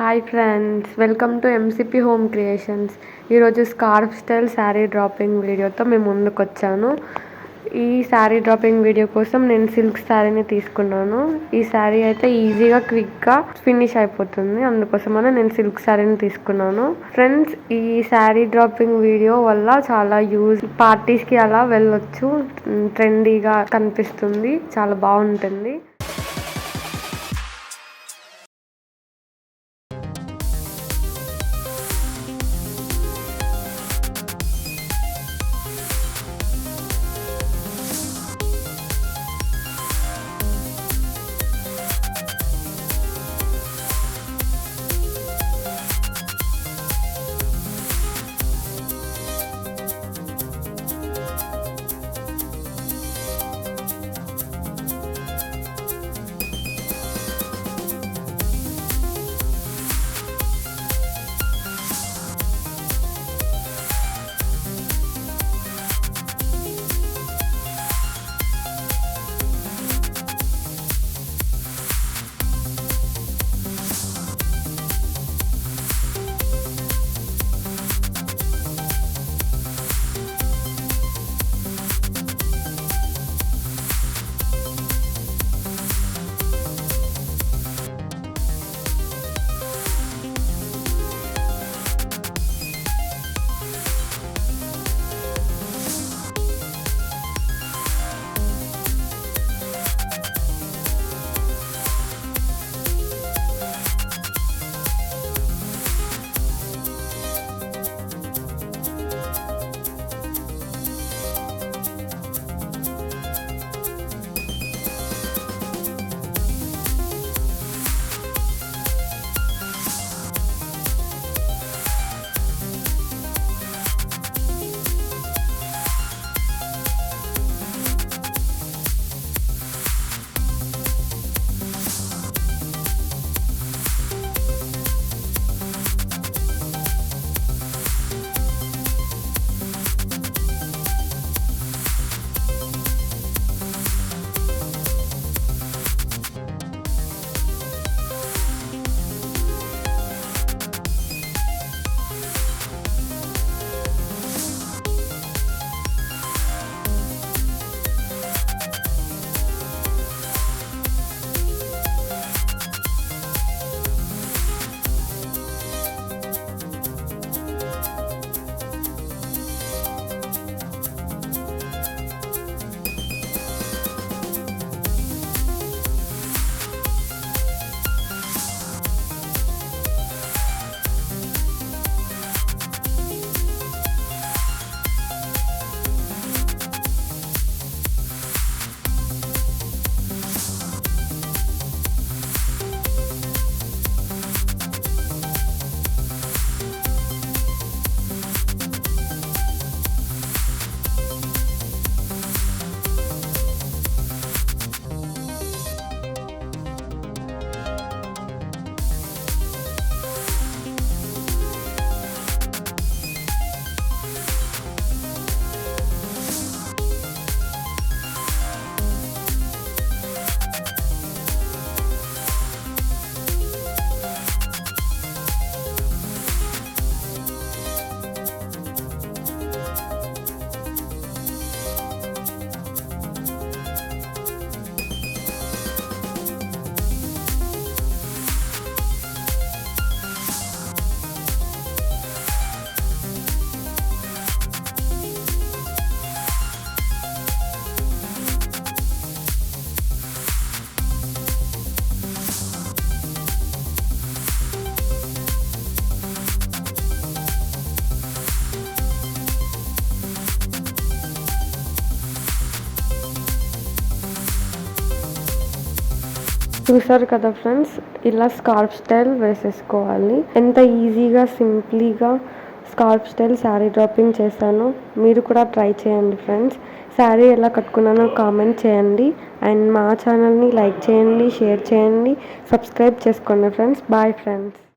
Hi friends, welcome to MCP home creations. ఈరోజు scarf style sari dropping వీడియోతో మేము ముందుకు వచ్చాను. ఈ శారీ డ్రాపింగ్ వీడియో కోసం నేను సిల్క్ శారీని తీసుకున్నాను. ఈ శారీ అయితే ఈజీగా క్విక్గా ఫినిష్ అయిపోతుంది, అందుకోసమనే నేను సిల్క్ శారీని తీసుకున్నాను. ఫ్రెండ్స్, ఈ శారీ డ్రాపింగ్ వీడియో వల్ల చాలా పార్టీస్కి అలా వెళ్ళొచ్చు, ట్రెండీగా కనిపిస్తుంది, చాలా బాగుంటుంది. చూసారు కదా ఫ్రెండ్స్, ఇలా స్కార్ఫ్ స్టైల్ వేసేసుకోవాలి. ఎంత ఈజీగా సింప్లీగా స్కార్ఫ్ స్టైల్ శారీ డ్రాపింగ్ చేశాను. మీరు కూడా ట్రై చేయండి ఫ్రెండ్స్. శారీ ఎలా కట్టుకున్నానో కామెంట్ చేయండి. అండ్ మా ఛానల్ని లైక్ చేయండి, షేర్ చేయండి, సబ్స్క్రైబ్ చేసుకోండి ఫ్రెండ్స్. Bye friends.